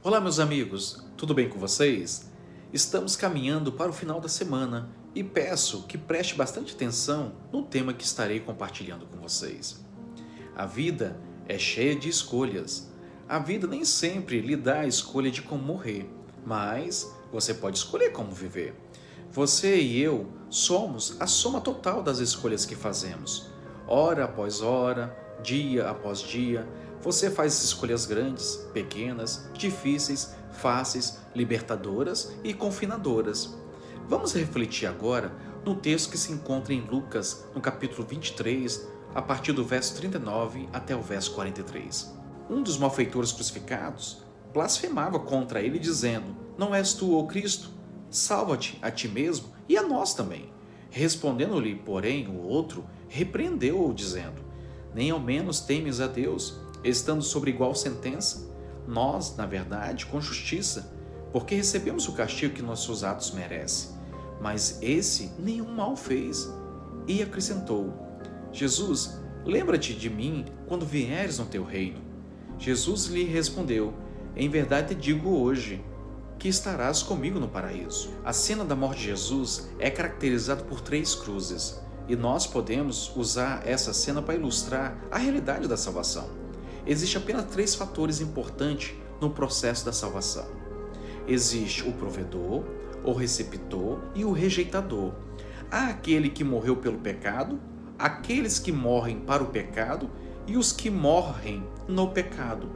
Olá, meus amigos, tudo bem com vocês? Estamos caminhando para o final da semana e peço que preste bastante atenção no tema que estarei compartilhando com vocês. A vida é cheia de escolhas. A vida nem sempre lhe dá a escolha de como morrer, mas você pode escolher como viver. Você e eu somos a soma total das escolhas que fazemos. Hora após hora, dia após dia, você faz escolhas grandes, pequenas, difíceis, fáceis, libertadoras e confinadoras. Vamos refletir agora no texto que se encontra em Lucas, no capítulo 23, a partir do verso 39 até o verso 43. Um dos malfeitores crucificados blasfemava contra ele, dizendo: "Não és tu o Cristo? Salva-te a ti mesmo e a nós também." Respondendo-lhe, porém, o outro repreendeu-o, dizendo: "Nem ao menos temes a Deus, estando sobre igual sentença? Nós, na verdade, com justiça, porque recebemos o castigo que nossos atos merecem. Mas esse nenhum mal fez." E acrescentou: "Jesus, lembra-te de mim quando vieres no teu reino." Jesus lhe respondeu: "Em verdade te digo hoje, que estarás comigo no paraíso." A cena da morte de Jesus é caracterizada por 3 cruzes, e nós podemos usar essa cena para ilustrar a realidade da salvação. Existem apenas 3 fatores importantes no processo da salvação. Existe o provedor, o receptor e o rejeitador. Há aquele que morreu pelo pecado, aqueles que morrem para o pecado e os que morrem no pecado.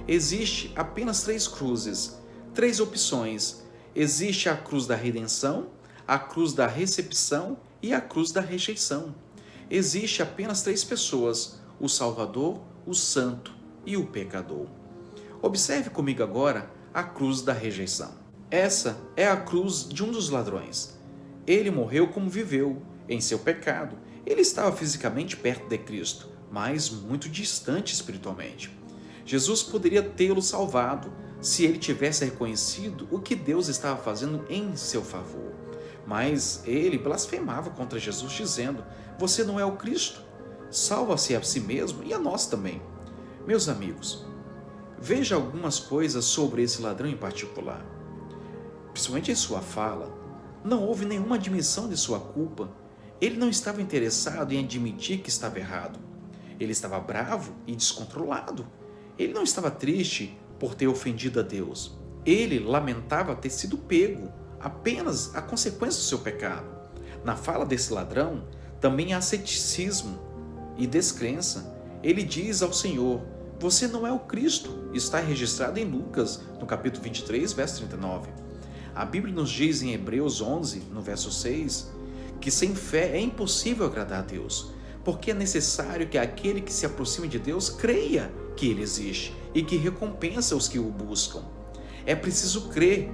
Existe apenas 3 cruzes, 3 opções. Existe a cruz da redenção, a cruz da recepção e a cruz da rejeição. Existe apenas 3 pessoas: o Salvador, o Santo e o pecador. Observe comigo agora a cruz da rejeição. Essa é a cruz de um dos ladrões. Ele morreu como viveu, em seu pecado. Ele estava fisicamente perto de Cristo, mas muito distante espiritualmente. Jesus poderia tê-lo salvado se ele tivesse reconhecido o que Deus estava fazendo em seu favor. Mas ele blasfemava contra Jesus, dizendo: "Você não é o Cristo? Salva-se a si mesmo e a nós também." Meus amigos, veja algumas coisas sobre esse ladrão em particular. Principalmente em sua fala, não houve nenhuma admissão de sua culpa. Ele não estava interessado em admitir que estava errado. Ele estava bravo e descontrolado. Ele não estava triste por ter ofendido a Deus. Ele lamentava ter sido pego, apenas a consequência do seu pecado. Na fala desse ladrão, também há ceticismo e descrença. Ele diz ao Senhor: "Você não é o Cristo." Está registrado em Lucas, no capítulo 23, verso 39. A Bíblia nos diz em Hebreus 11, no verso 6, que sem fé é impossível agradar a Deus, porque é necessário que aquele que se aproxime de Deus creia que Ele existe e que recompensa os que o buscam. É preciso crer.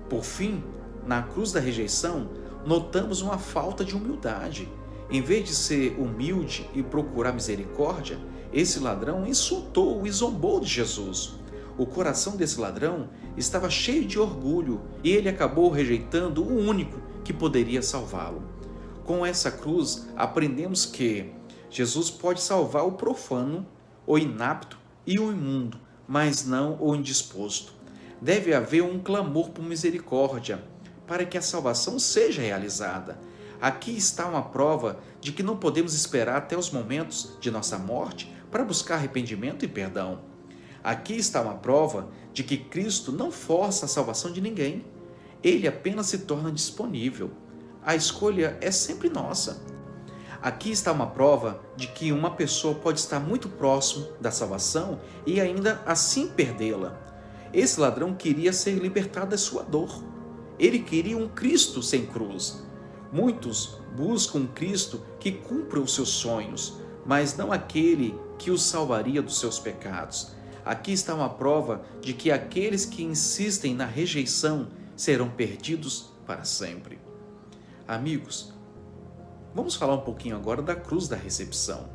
Por fim, na cruz da rejeição, notamos uma falta de humildade. Em vez de ser humilde e procurar misericórdia, esse ladrão insultou e zombou de Jesus. O coração desse ladrão estava cheio de orgulho e ele acabou rejeitando o único que poderia salvá-lo. Com essa cruz, aprendemos que Jesus pode salvar o profano, o inapto e o imundo, mas não o indisposto. Deve haver um clamor por misericórdia para que a salvação seja realizada. Aqui está uma prova de que não podemos esperar até os momentos de nossa morte para buscar arrependimento e perdão. Aqui está uma prova de que Cristo não força a salvação de ninguém. Ele apenas se torna disponível. A escolha é sempre nossa. Aqui está uma prova de que uma pessoa pode estar muito próximo da salvação e ainda assim perdê-la. Esse ladrão queria ser libertado da sua dor. Ele queria um Cristo sem cruz. Muitos buscam um Cristo que cumpra os seus sonhos, mas não aquele que os salvaria dos seus pecados. Aqui está uma prova de que aqueles que insistem na rejeição serão perdidos para sempre. Amigos, vamos falar um pouquinho agora da cruz da recepção.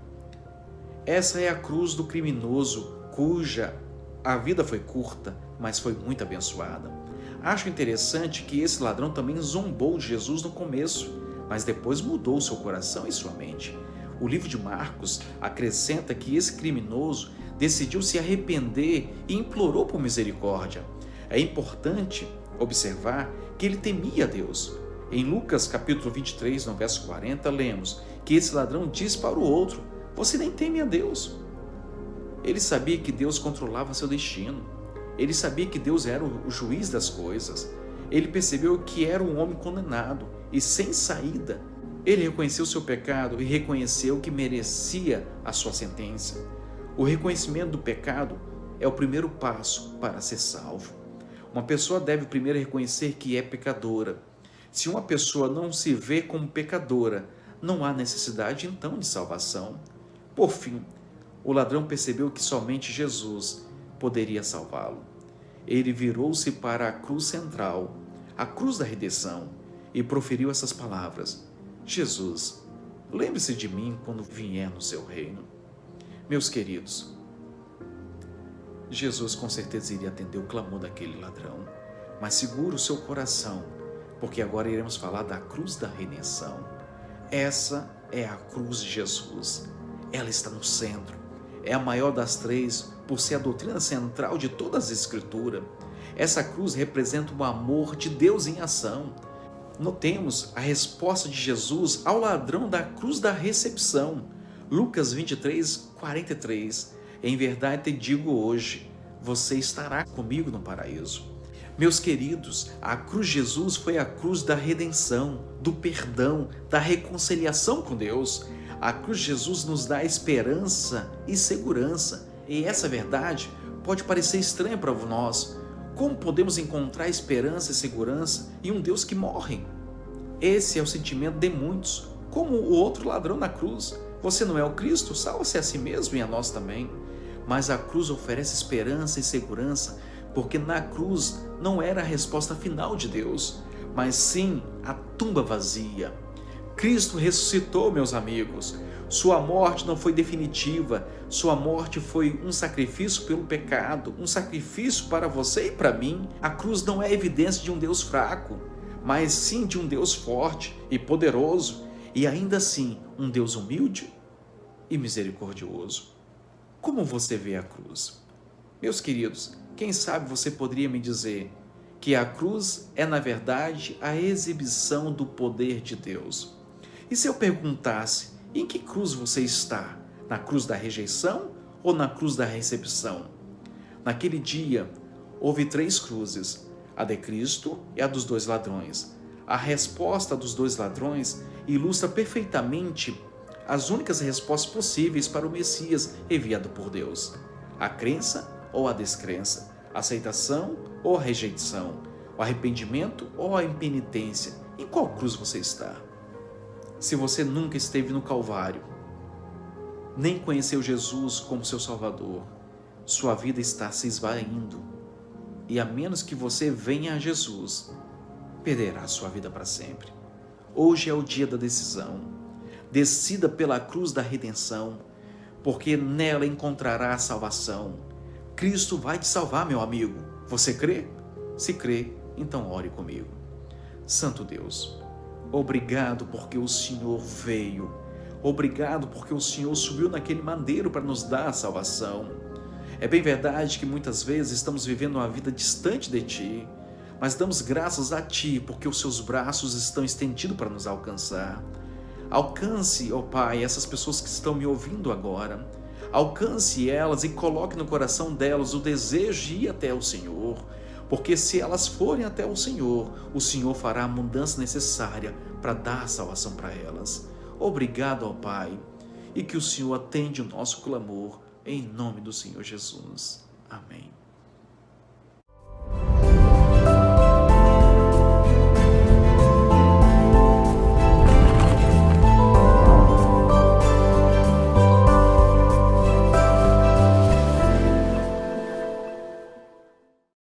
Essa é a cruz do criminoso cuja a vida foi curta, mas foi muito abençoada. Acho interessante que esse ladrão também zombou de Jesus no começo, mas depois mudou seu coração e sua mente. O livro de Marcos acrescenta que esse criminoso decidiu se arrepender e implorou por misericórdia. É importante observar que ele temia a Deus. Em Lucas capítulo 23, no verso 40, lemos que esse ladrão disse para o outro: você nem teme a Deus. Ele sabia que Deus controlava seu destino. Ele sabia que Deus era o juiz das coisas. Ele percebeu que era um homem condenado e sem saída. Ele reconheceu seu pecado e reconheceu que merecia a sua sentença. O reconhecimento do pecado é o primeiro passo para ser salvo. Uma pessoa deve primeiro reconhecer que é pecadora. Se uma pessoa não se vê como pecadora, não há necessidade então de salvação. Por fim, o ladrão percebeu que somente Jesus poderia salvá-lo. Ele virou-se para a cruz central, a cruz da redenção, e proferiu essas palavras: Jesus, lembre-se de mim quando vier no seu reino. Meus queridos, Jesus com certeza iria atender o clamor daquele ladrão, mas segura o seu coração, porque agora iremos falar da cruz da redenção. Essa é a cruz de Jesus. Ela está no centro. É a maior das três, por ser a doutrina central de todas as Escrituras. Essa cruz representa o amor de Deus em ação. Notemos a resposta de Jesus ao ladrão da cruz da recepção. Lucas 23, 43. Em verdade te digo hoje, você estará comigo no paraíso. Meus queridos, a cruz de Jesus foi a cruz da redenção, do perdão, da reconciliação com Deus. A cruz de Jesus nos dá esperança e segurança. E essa verdade pode parecer estranha para nós. Como podemos encontrar esperança e segurança em um Deus que morre? Esse é o sentimento de muitos, como o outro ladrão na cruz. Você não é o Cristo? Salva-se a si mesmo e a nós também. Mas a cruz oferece esperança e segurança, porque na cruz não era a resposta final de Deus, mas sim a tumba vazia. Cristo ressuscitou, meus amigos. Sua morte não foi definitiva. Sua morte foi um sacrifício pelo pecado, um sacrifício para você e para mim. A cruz não é evidência de um Deus fraco, mas sim de um Deus forte e poderoso, e ainda assim um Deus humilde e misericordioso. Como você vê a cruz? Meus queridos, quem sabe você poderia me dizer que a cruz é, na verdade, a exibição do poder de Deus. E se eu perguntasse, em que cruz você está? Na cruz da rejeição ou na cruz da recepção? Naquele dia, houve 3 cruzes, a de Cristo e a dos 2 ladrões. A resposta dos 2 ladrões ilustra perfeitamente as únicas respostas possíveis para o Messias enviado por Deus: a crença ou a descrença, a aceitação ou a rejeição, o arrependimento ou a impenitência. Em qual cruz você está? Se você nunca esteve no Calvário, nem conheceu Jesus como seu Salvador, sua vida está se esvaindo, e a menos que você venha a Jesus, perderá sua vida para sempre. Hoje é o dia da decisão. Decida pela cruz da redenção, porque nela encontrará a salvação. Cristo vai te salvar, meu amigo. Você crê? Se crê, então ore comigo. Santo Deus, obrigado porque o Senhor veio. Obrigado porque o Senhor subiu naquele madeiro para nos dar a salvação. É bem verdade que muitas vezes estamos vivendo uma vida distante de Ti, mas damos graças a Ti porque os Seus braços estão estendidos para nos alcançar. Alcance, ó Pai, essas pessoas que estão me ouvindo agora. Alcance elas e coloque no coração delas o desejo de ir até o Senhor, porque se elas forem até o Senhor fará a mudança necessária para dar a salvação para elas. Obrigado, ó Pai, e que o Senhor atende o nosso clamor, em nome do Senhor Jesus. Amém.